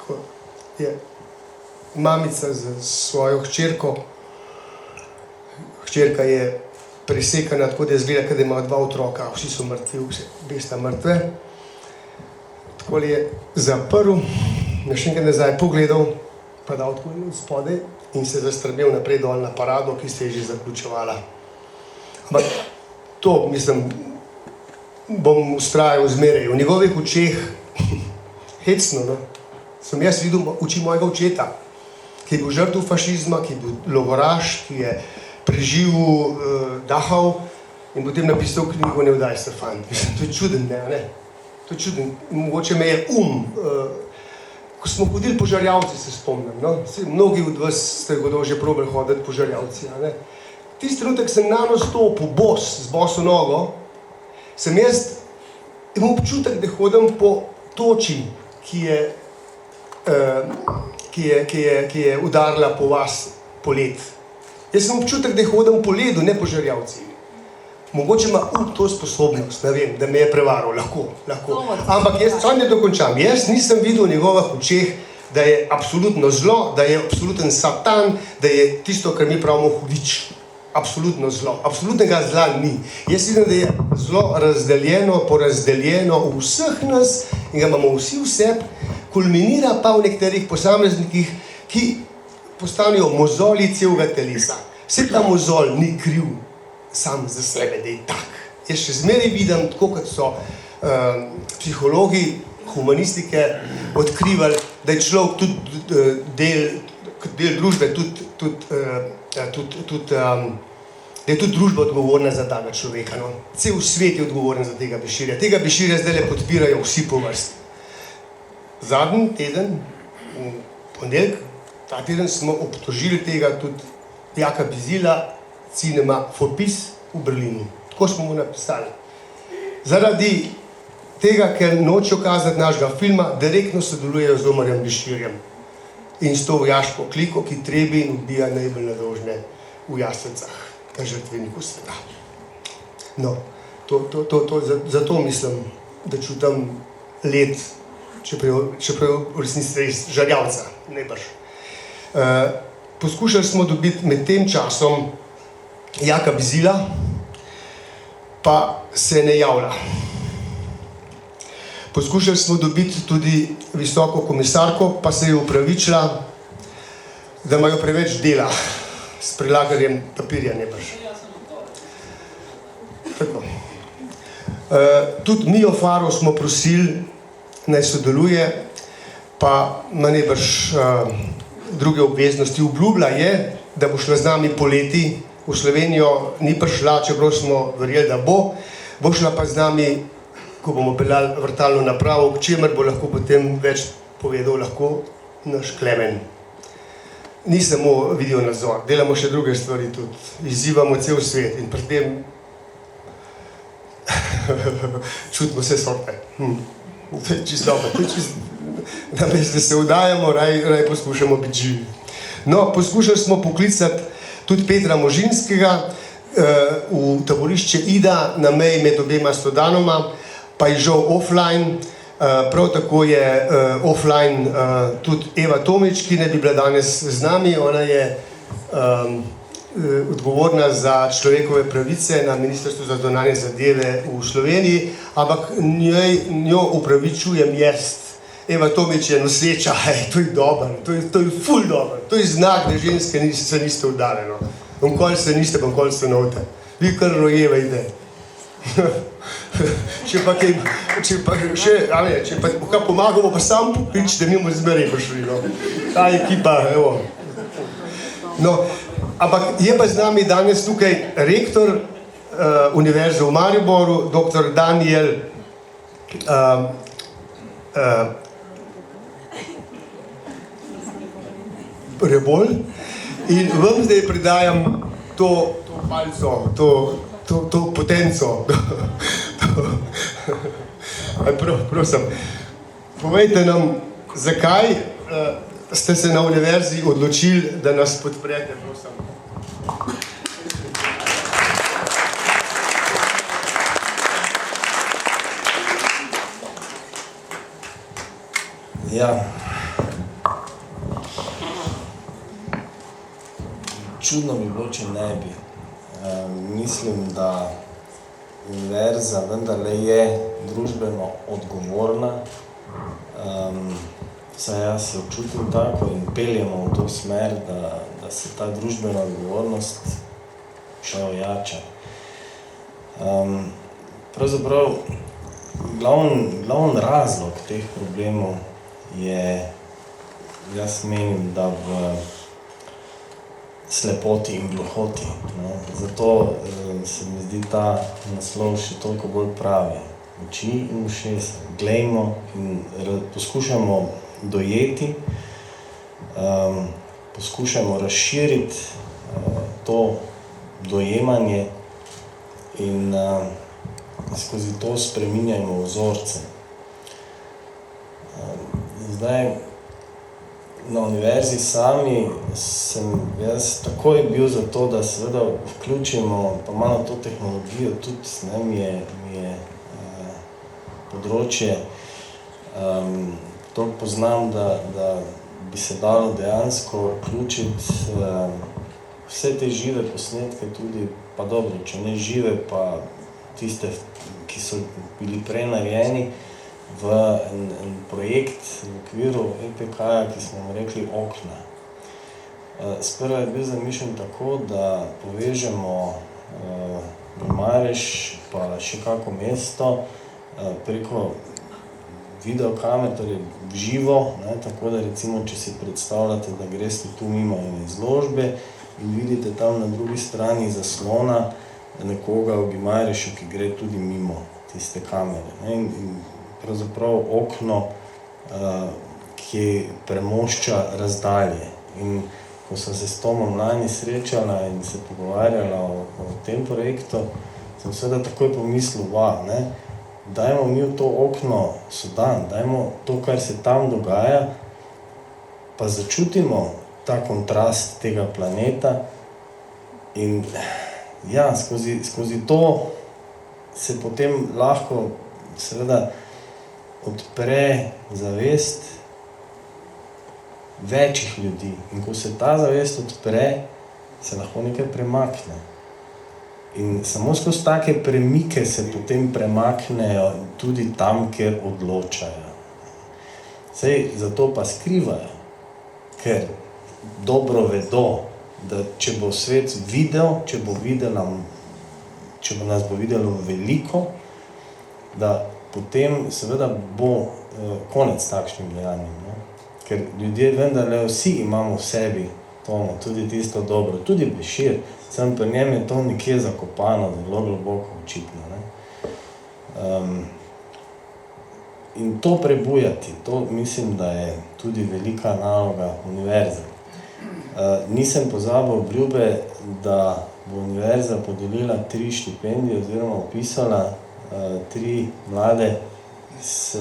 ko je mamica z svojo hčerko. Hčerka je presekana, tako da izgleda, da ima 2 otroka, vsi so mrtvi, obe sta mrtve. Tako je zaprl, še enkrat nazaj pogledal, pa dal tako spodaj in se zastrmel naprej dol na parado, ki se je že zaključevala. Ampak to, mislim, bom ustrajal zmeraj. V njegovih očeh, hecno, no, sem jaz videl oči mojega očeta, ki je bil žrtev fašizma, ki je bil logoraš, ki je preživel Dachau in potem napisal knjigo Ne vdaj se, fant. Mislim, to je čuden, ne? To je čuden. Mogoče me je ko smo hodili po Žerjavci, se spomnim, no? Mnogi od vas ste kdo že probali hoditi po Žerjavci, ne? Tisti trenutek sem nano stopil bos, z boso nogo, sem jaz imel občutek, da hodim po toči, ki je udarila po vas polet. Jaz sem občutek, da hodim po ledu, ne po Žerjavci. Mogoče ima to sposobnost, ne vem, da me je prevaral, lahko. Ampak jaz ne dokončam. Jaz nisem videl v njegovih očeh, da je absolutno zlo, da je absoluten satan, da je tisto, kar mi pravimo hudič. Absolutno zlo. Absolutnega zla ni. Jaz vidim, da je zlo razdeljeno, porazdeljeno v vseh nas in ga imamo vsi v sebi, kulminira pa v nekaterih posameznikih, ki postanejo mozoli celega telesa. Vse ta mozol ni kriv sam za sebe, da je tak. Jaz še zmeraj vidim, tako kot so psihologi, humanistike odkrivali, da je človek tudi del družbe, da je tudi družba odgovorna za tega človeka. No? Cel svet je odgovoren za tega Beširja. Tega Beširja zdaj podpirajo vsi po vrsti. Zadnji teden, v ponedeljek, ta teden smo obtožili tega tudi Jaka Bizila, Cinema Fopis v Berlinu. Tako smo mu napisali. Zaradi tega, ker nočejo kazati našega filma, direktno sodelujejo z Omarjem Beširjem in s to vojaško kliko, ki trebi in ubija najbolj nedolžne v Jasencah, na žrtveniku sveta. No, zato mislim, da čutim led, čeprav v resnici res Žerjavca, najbrž. Poskušali smo dobiti med tem časom Jaka Bizila, pa se ne javlja. Poskušali smo dobiti tudi visoko komisarko, pa se je upravičila, da imajo preveč dela s prilaganjem papirja, najbrž. Tako. Tudi Mijo Faro smo prosili, naj sodeluje, pa ima najbrž druge obveznosti. Obljubila je, da bo šla z nami poleti v Slovenijo, ni prišla, čeprav smo verjeli, da bo šla pa z nami, ko bomo peljali vrtalno napravo, k čemer bo lahko potem več povedal lahko naš Klemen. Ni samo video nadzor, delamo še druge stvari tudi, izzivamo cel svet in pri tem čutimo vse sorte. To je čisto dobro, namesto da se vdajamo, raj poskušamo biti živi. No, poskušali smo poklicati tudi Petra Možinskega v taborišče Ida na meji med obema Slodanoma, pa je žal offline, prav tako je offline tudi Eva Tomič, ki ne bi bila danes z nami, ona je odgovorna za človekove pravice na Ministrstvu za zunanje zadeve v Sloveniji, ampak njo upravičujem jaz. Eva Tomič je noseča, to je dobro, to je ful dobro, to je znak, da ženske se niste vdale, no. Onkoli se niste, pa onkoli se note. Vi kar rojevajte. Če pa pomagamo, pa sam poklič, da mimo zmeraj prišli, no. Ta ekipa, evo. No, ampak je pa z nami danes tukaj rektor Univerze v Mariboru, dr. Daniel Rebolj in vam zdaj predajam to palco, to potenco. Prosim, povejte nam, zakaj ste se na univerzi odločili, da nas podprete, prosim. Ja. Čudno bi bilo, če ne bi. Mislim, da univerza vendarle je družbeno odgovorna. Saj jaz se občutim tako in peljemo v to smer, da se ta družbena odgovornost še ojača. Pravzaprav glavni razlog teh problemov je, jaz menim, da v slepoti in gluhoti. No. Zato se mi zdi ta naslov še toliko bolj pravi. Oči in ušesa. Glejmo in poskušamo dojeti, poskušamo razširiti to dojemanje in skozi to spreminjajmo vzorce. Zdaj, na univerzi sami sem jaz takoj bil za to, da seveda vključimo pa malo to tehnologijo, tudi ne, mi je področje, toliko poznam, da bi se dalo dejansko vključiti vse te žive posnetke tudi, pa dobro, če ne žive, pa tiste, ki so bili prej narejeni, v en projekt v okviru EPK-ja, ki smo mu rekli Okna. Sprva je bil zamišljen tako, da povežemo Mareš pa še kako mesto preko videokamer, torej v živo, ne, tako da recimo, če si predstavljate, da greste tu mimo ene izložbe in vidite tam na drugi strani zaslona nekoga v Gimarešu, ki gre tudi mimo tiste kamere. Ne, in pravzaprav okno, ki premošča razdalje. In ko sem se s Tomom lani srečala in se pogovarjala o tem projektu, sem seveda takoj pomislil, ne, dajmo mi v to okno Sudan, dajmo to, kar se tam dogaja, pa začutimo ta kontrast tega planeta in ja, skozi to se potem lahko seveda odpre zavest večjih ljudi. In ko se ta zavest odpre, se lahko nekaj premakne. In samo skozi take premike se potem premaknejo tudi tam, kjer odločajo. Sej zato pa skrivajo, ker dobro vedo, da če bo svet videl, če nas bo videlo veliko, da potem seveda bo konec takšnim dejanjem. No? Ker ljudje vendarle vsi imamo v sebi tomo, tudi tisto dobro, tudi Bešir, samo pri njem je to nekje zakopano, zelo globoko očitno. Ne? In to prebujati, to mislim, da je tudi velika naloga univerze. Nisem pozabil obljube, da bo univerza podelila 3 štipendije oziroma opisala 3 mlade z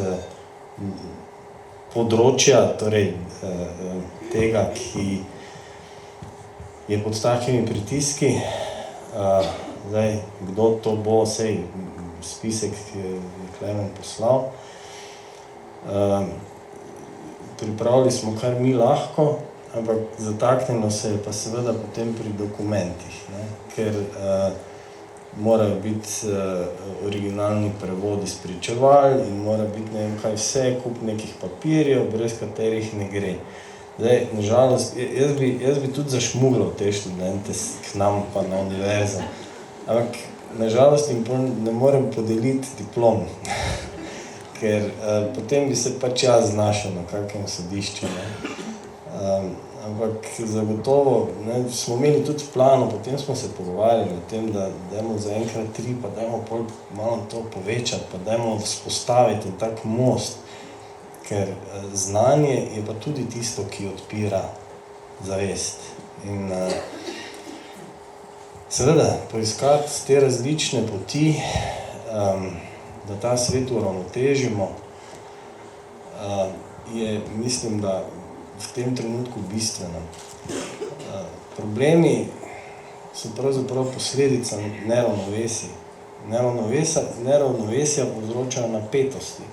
področja, torej tega, ki je pod takimi pritiski. Zdaj, kdo to bo, sej spisek je Klemen poslal. Pripravili smo kar mi lahko, ampak zataknilo se je pa seveda potem pri dokumentih, ne? Ker morajo biti originalni prevodi spričeval in mora biti ne vem kaj vse, kup nekih papirjev, brez katerih ne gre. Zdaj, nažalost, jaz bi tudi zašmuglal te študente k nam pa na univerzo, ampak nažalost jim ne morem podeliti diplom, ker potem bi se pač jaz znašel na kakem sodišču. Ampak zagotovo, ne, smo imeli tudi v planu, potem smo se pogovarjali o tem, da dajmo za enkrat 3, pa dajmo malo to povečati, pa dajmo vzpostaviti tak most, ker znanje je pa tudi tisto, ki odpira zavest. In seveda, poiskati te različne poti, da ta svet uravnotežimo, je, mislim, da v tem trenutku bistveno. Problemi so pravzaprav posledica neravnovesij. Neravnovesja povzročajo napetosti.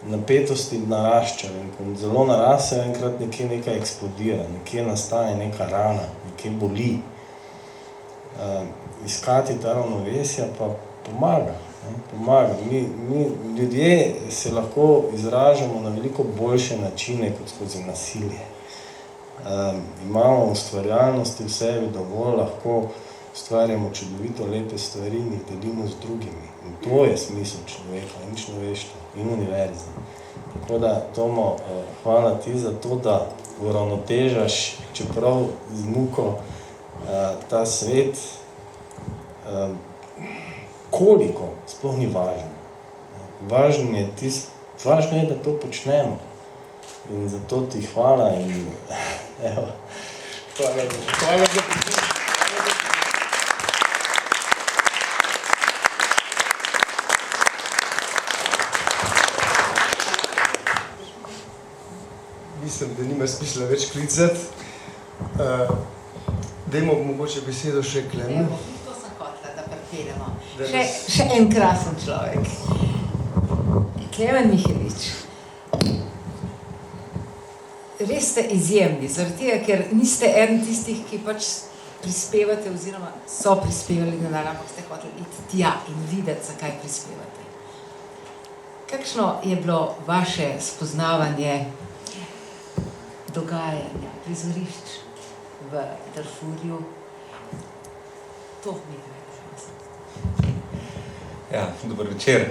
Napetosti naraščajo in ko zelo narasejo, enkrat nekaj eksplodira, nekje nastane neka rana, nekje boli. Iskati ta ravnovesja pa pomaga. Mi ljudje se lahko izražamo na veliko boljše načine kot skozi nasilje. Imamo ustvarjalnosti v sebi dovolj, lahko ustvarjamo čudovito lepe stvari in jih delimo z drugimi. In to je smisel človeka in človeštva in univerze. Tako da, Tomo, hvala ti za to, da uravnotežaš, čeprav z muko, ta svet, koliko, sploh ni važno. Važno je, da to počnemo. In zato ti hvala in evo. Hvala za Mislim, da nima smisla več klicati. Dajmo mogoče besedo še Klemenu. To sem hotela, da pripeljamo. Še en krasen človek. Klemen Mihelič. Res ste izjemni, zaradi tega, ker niste eden tistih, ki pač prispevate oziroma so prispevali denar, ampak ste hoteli iti tja in videti, zakaj prispevate. Kakšno je bilo vaše spoznavanje dogajanja, prizorišč v Darfurju? To mi gre. Ja, dober večer.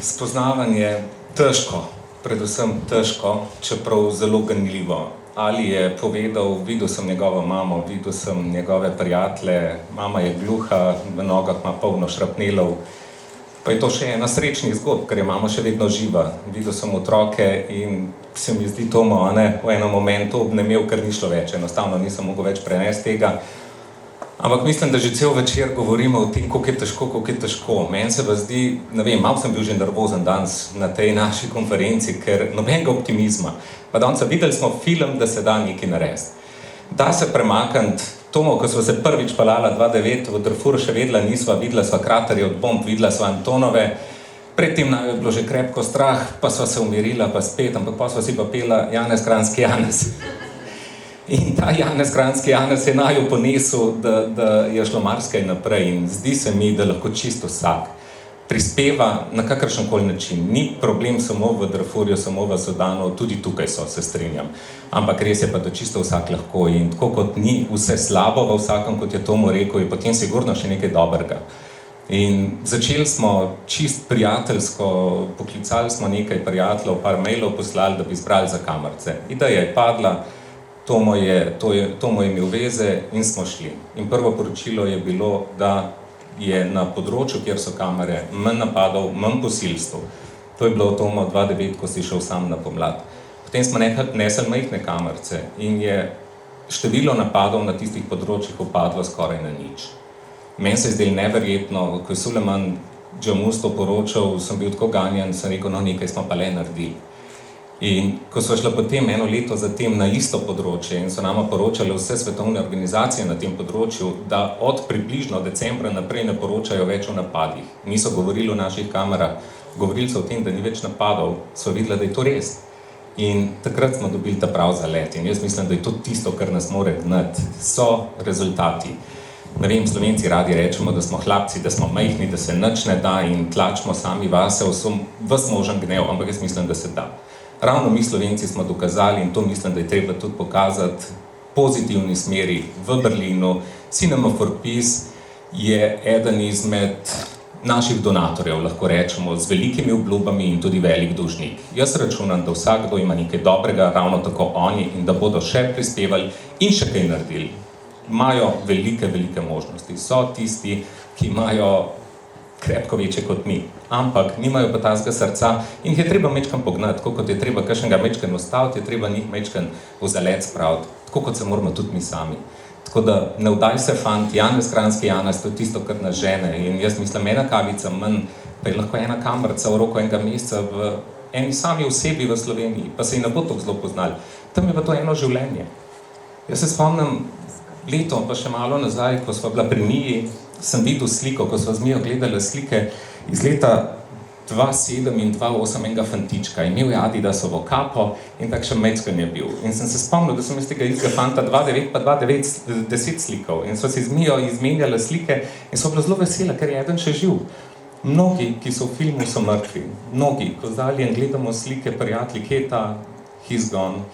Spoznavanje težko, predvsem težko, čeprav zelo ganljivo. Ali je povedal, videl sem njegovo mamo, videl sem njegove prijatelje, mama je gluha, v nogah ima polno šrapnelov. Pa je to še ena srečnih zgodb, ker je mama še vedno živa. Videl sem otroke in se mi zdi Tomo, v enem momentu obnemel, ker ni šlo več, enostavno nisem mogel več prenesti tega. Ampak mislim, da že cel večer govorimo o tem, koliko je težko. Meni se pa zdi, ne vem, malo sem bil že nervozen danes na tej naši konferenci, ker nobenega optimizma. Pa danes videli smo film, da se da nekaj narediti. Da se premakniti. Tomo, ko sva se prvič pelala 2009 v Darfuru, še videla sva kraterje od bomb, videla sva Antonove. Predtem naj je bilo že krepko strah, pa sva se umirila, pa spet, ampak pa sva si pa pela Janez Kranjski Janez. In ta Janez Kranjski Janez je naju ponesel, da je šlo marsikaj naprej in zdi se mi, da lahko čisto vsak prispeva na kakršenkoli način. Ni problem samo v Darfurju, samo v Sudanu, tudi tukaj so, se strinjam. Ampak res je pa, da čisto vsak lahko in tako kot ni vse slabo v vsakem, kot je Tomo rekel, je potem sigurno še nekaj dobrega. In začeli smo čist prijateljsko, poklicali smo nekaj prijateljev, par mailov poslali, da bi zbrali za kamerce. Ideja je padla, Tomo je imel veze in smo šli. In prvo poročilo je bilo, da je na področju, kjer so kamere, manj napadov, manj posilstv. To je bilo Tomo 2009, ko si šel sam na pomlad. Potem smo nesli majhne kamerce in je število napadov na tistih področjih upadlo skoraj na nič. Meni se je zdelo neverjetno, ko je Suleman Džamusto poročal, sem bil tako ganjen, sem rekel, no nekaj smo pa le naredili. In ko so šla potem eno leto zatem na isto področje in so nama poročale vse svetovne organizacije na tem področju, da od približno decembra naprej ne poročajo več o napadih. Niso govorili o naših kamerah, govorili so o tem, da ni več napadov, so videli, da je to res. In takrat smo dobili ta prav zalet in jaz mislim, da je to tisto, kar nas more gnati. So rezultati. Ne vem, Slovenci radi rečemo, da smo hlapci, da smo majhni, da se nič ne da in tlačimo sami vase, ves možen gnev, ampak jaz mislim, da se da. Ravno mi Slovenci smo dokazali in to mislim, da je treba tudi pokazati pozitivni smeri v Berlinu. Cinema for Peace je eden izmed naših donatorjev, lahko rečemo, z velikimi obljubami in tudi velik dolžnik. Jaz računam, da vsakdo ima nekaj dobrega, ravno tako oni, in da bodo še prispevali in še kaj naredili. Imajo velike možnosti. So tisti, ki imajo krepko večje kot mi, ampak nimajo pa tazga srca in jih je treba mečkan pognati, kot je treba kakšnega mečkan ustaviti, je treba njih mečkan v zalet spraviti. tako kot se moramo tudi mi sami. Tako da ne vdaj se fant, Janez Kranjski Janez, to je tisto, kar nas žene. In jaz mislim, ena kavica manj, pa je lahko ena kamerica v roku enega meseca v eni sami osebi v Sloveniji, pa se ji ne bo tako zelo poznali. Tam je pa to eno življenje. Jaz se spomnim leto, pa še malo nazaj, ko sva bila pri Miji, sem videl sliko, ko sva z Mijo gledala slike iz leta 2007 in 2008 enega fantička. Imel je Adidasovo kapo in takšen mečkan je bil. In sem se spomnil, da sem iz tega istega fanta 2009 pa 2009 10 slikov. In sva si z Mijo izmenjala slike in sva bila zelo vesela, ker je eden še živ. Mnogi, ki so v filmu, so mrtvi. Mnogi, ko zdalje gledamo slike prijatelji, kje je ta? He's gone,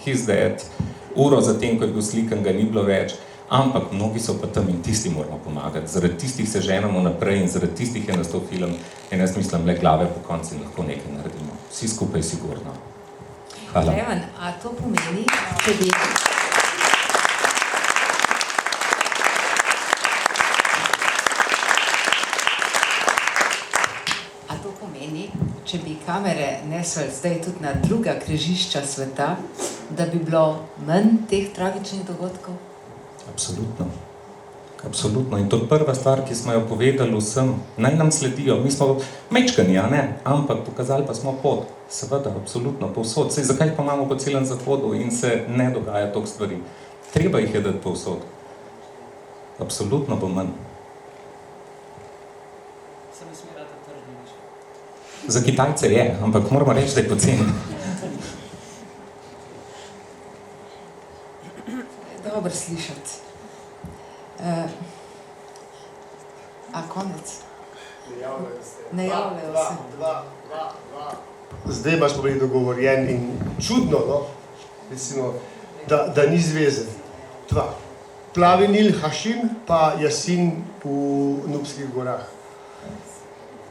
he's dead. Uro zatem, ko je bil slikan, ga ni bilo več. Ampak mnogi so pa tam in tisti moramo pomagati. Zaradi tistih se ženemo naprej in zaradi tistih je nastal film. In jaz mislim, le glave po konci lahko nekaj naredimo. Vsi skupaj sigurno. Hvala. Klemen, a to pomeni, če bi... A to pomeni, če bi kamere nesli zdaj tudi na druga križišča sveta, da bi bilo manj teh tragičnih dogodkov? Absolutno. Absolutno. In to je prva stvar, ki smo jo povedali vsem. Naj nam sledijo. Mi smo mečkani, a ne? Ampak pokazali pa smo pot. Seveda, absolutno, povsod. Sej, zakaj pa imamo po celem zahodu in se ne dogaja toliko stvari? Treba jih je dati povsod. Absolutno bo manj. Se mi smirata tržni više. Za Kitajce je, ampak moramo reči, da je poceni. Dobro slišati. A konec? Ne javljajo se. Dva. Zdaj pa smo bili dogovorjeni in čudno, no? Recimo, da ni zveze. Dva. Plavi Nil Hašim pa Jasin v Nubskih gorah.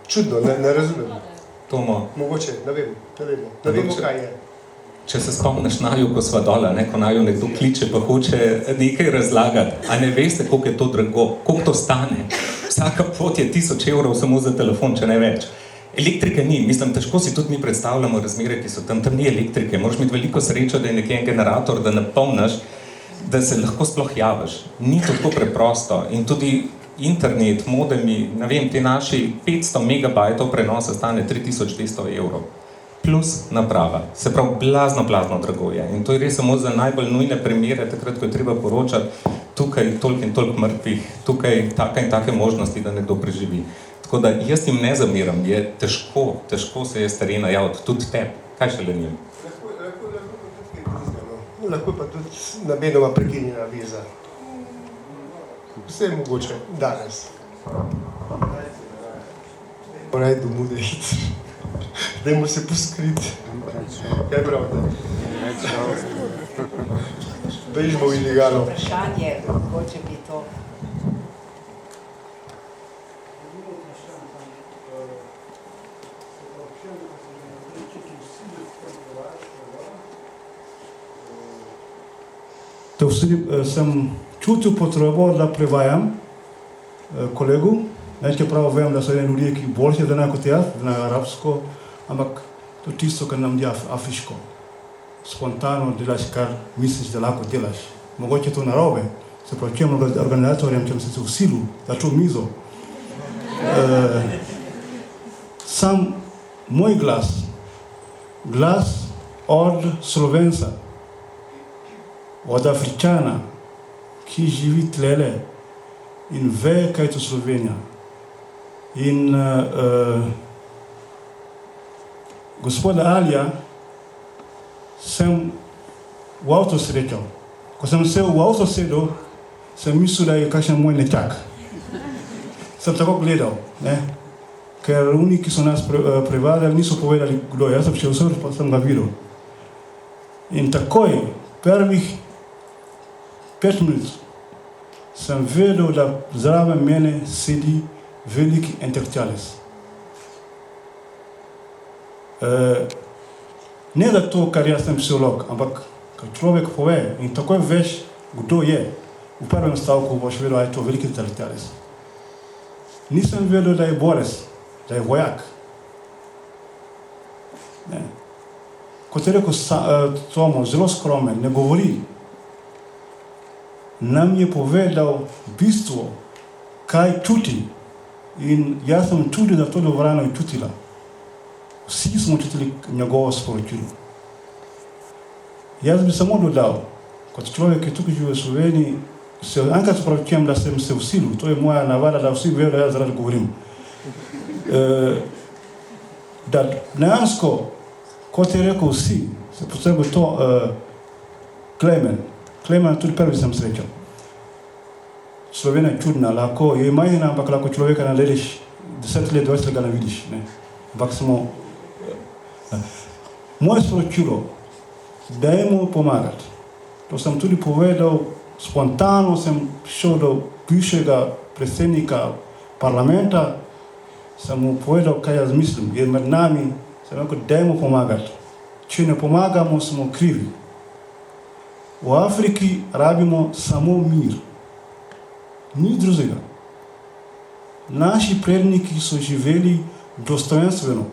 Čudno, ne razumem. Tomo, Mogoče, ne vemo, kaj je. če se spomniš naju, ko sva dola, ko naju nekdo kliče, pa hoče nekaj razlagati, a ne veste, koliko je to drago, koliko to stane. Vsaka pot je 1000 evrov samo za telefon, če ne več. Elektrike ni, mislim, težko si tudi mi predstavljamo razmere, ki so tam ni elektrike. Moraš imeti veliko srečo, da je nekje en generator, da napolniš, da se lahko sploh javiš. Ni to tako preprosto. In tudi internet, modemi, ne vem, ti naši 500 megabajtov prenosa stane 3200 evrov. Plus naprava. Se pravi, blazno drago je. In to je res samo za najbolj nujne primere, takrat, ko je treba poročati, tukaj toliko in toliko mrtvih, tukaj take in take možnosti, da nekdo preživi. Tako da jaz jim ne zamiram, je težko se je s terena javiti, tudi tebi. Kaj šele njim? Lahko pa tudi namenoma prekinjena veza. Vse je mogoče danes. Moraj domov da iti. Dajmo se poskriti. Kaj pravite? Bežimo v ilegalo. Vprašanje, mogoče bi to... To sem čutil potrebo, da prevajam kolegu, čeprav vem, da so eni ljudje, ki boljše znajo kot jaz, znajo arabsko, ampak to tisto, kar nam dela afriško. Spontano delaš, kar misliš, da lahko delaš. Mogoče to narobe, se pravi, čem organizatorjem, čem se v silu, za to mizo. Sam moj glas od Slovenca, od Afričana, ki živi tlele in ve, kaj je to Slovenija. In gospoda Alija sem v avto srečal. Ko sem se v avto sedel, sem mislil, da je kakšen moj nečak. Sem tako gledal, ne? Ker oni, ki so nas prevadili, niso povedali, kdo je. Jaz sem šel vse, pa sem ga videl. In takoj, prvih 5 minut sem vedel, da zraven mene sedi veliki intelektualec. Ne da to, kar jaz sem psiholog, ampak kar človek pove in takoj veš, kdo je. V prvem stavku boš vedel, da je to veliki intelektualec. Nisem vedel, da je borec, da je vojak. Ne. Kot je rekel Tomo, zelo skromen, ne govori. nam je povedal bistvo, kaj čuti. In jaz sem tudi da to dvorano je čutila. Vsi smo čutili njegovo sporočilo. Jaz bi samo dodal, kot človek, ki tukaj živi v Sloveniji, se enkrat spravičujem, da sem se vsilil. To je moja navada, da vsi vejo, da jaz rad govorim. Da dejansko, kot je rekel vsi, se posebej to Klemen tudi prvi sem srečal. Slovenija je čudna, lahko je majhna, ampak lahko človeka nadeliš 10 let, 20 ga ne vidiš. Ne? Ampak smo... Moje sporočilo, dajmo pomagati. To sem tudi povedal, spontano sem šel do bivšega predsednika parlamenta, sem mu povedal, kaj jaz mislim, je med nami, sem rekel, dajmo pomagati. Če ne pomagamo, smo krivi. V Afriki rabimo samo mir. Ni drugega. Naši predniki so živeli dostojenstveno.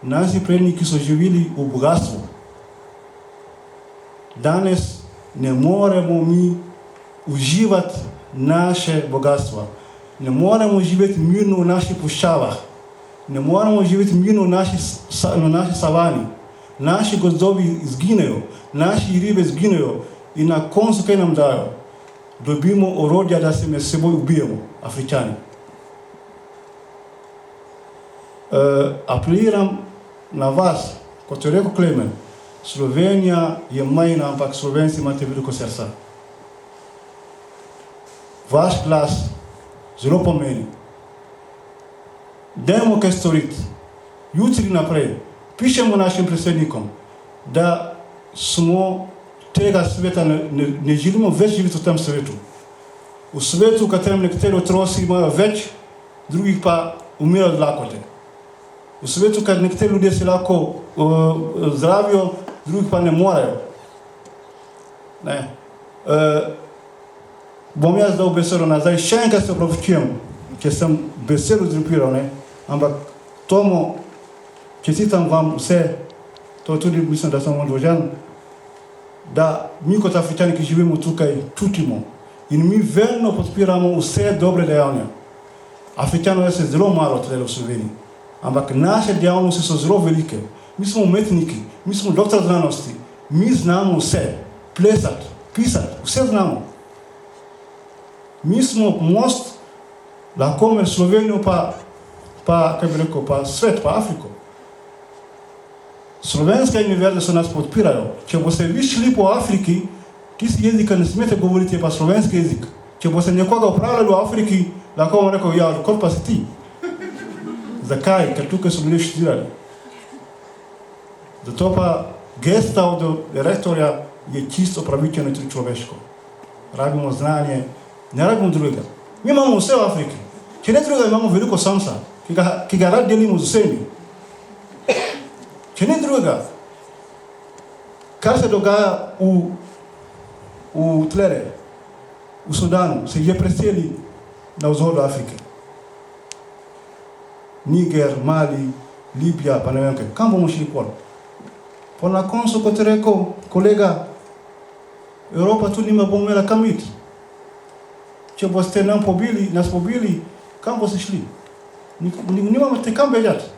Naši predniki so živeli v bogatstvu. Danes ne moremo mi uživati naše bogatstva. Ne moremo živeti mirno v naših puščavah. Ne moremo živeti mirno v naši savani. Naši gozdovi izginejo, naši ribe izginejo in na koncu kaj nam dajo? Dobimo orodja, da se med seboj ubijemo, Afričani. Apeliram na vas, kot je rekel Klemen, Slovenija je majhna, ampak Slovenci imate veliko srca. Vaš glas zelo pomeni. Dajmo kaj storiti. Jutri naprej pišemo našim predsednikom, da smo tega sveta ne želimo več živeti v tem svetu. V svetu, v katerem nekateri otroci imajo več, drugih pa umirajo od lakote. V svetu, kad nekateri ljudje se lahko zdravijo, drugih pa ne morejo. Ne. Bom jaz dal besedo nazaj, še enkrat se opravičujem, če sem besedo zrepiral, ne, ampak Tomo, čestitam vam vse, to tudi mislim, da sem odložen, da mi kot Afričani, ki živimo tukaj, čutimo in mi vedno podpiramo vse dobre dejavanja. Afričanov je zelo malo tle v Sloveniji, ampak naše dejavnosti so zelo velike. Mi smo umetniki, mi smo doktor znanosti, mi znamo vse, plesati, pisati, vse znamo. Mi smo most, lahko med Slovenijo pa kaj bi rekel, pa svet, pa Afriko. Slovenske univerze so nas podpirajo. Če boste vi šli po Afriki, tisti jezika ne smete govoriti, je pa slovenski jezik. Če boste nekoga upravljali v Afriki, lahko vam rekel, ja, kot pa si ti. Zakaj? Ker tukaj so bili študirali. Zato pa gesta od rektorja je čisto pravičeno in tudi človeško. Rabimo znanje, ne rabimo drugega. Mi imamo vse v Afriki. Če ne drugega, imamo veliko samsa, ki ga rad delimo z vsemi. Če ne drugega, kar se dogaja v Tlere, v Sudanu, se je preseli na vzhodu Afrike. Niger, Mali, Libija, pa ne vem kaj. Kam bomo šli pol? Po na koncu, kot je rekel kolega, Evropa tudi nima bomo imela kam iti. Če boste nas pobili, kam boste šli? Nimamo te kam bežati.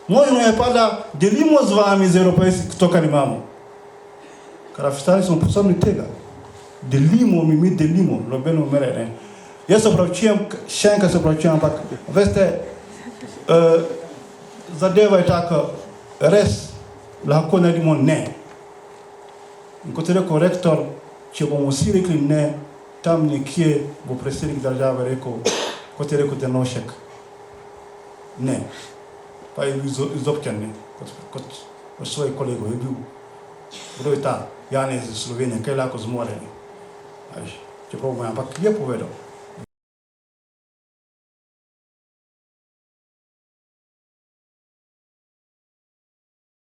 Možno je pa, da delimo z vami, z Evropejci, to, kar imamo. Ker Afričani smo sposobni tega. Mi delimo, nobeno mere, ne. Jaz se opravičujem, še enkrat se opravičujem, ampak, veste, zadeva je taka, res lahko naredimo ne. In kot je rekel rektor, če bomo vsi rekli ne, tam nekje bo predsednik države rekel, kot je rekel Drnovšek, ne. Pa je bil izobčen, ne, kot svoj kolego je bil. Kdo je ta Janez iz Slovenije, kaj lahko zmore, ne. Čeprav ampak je povedal.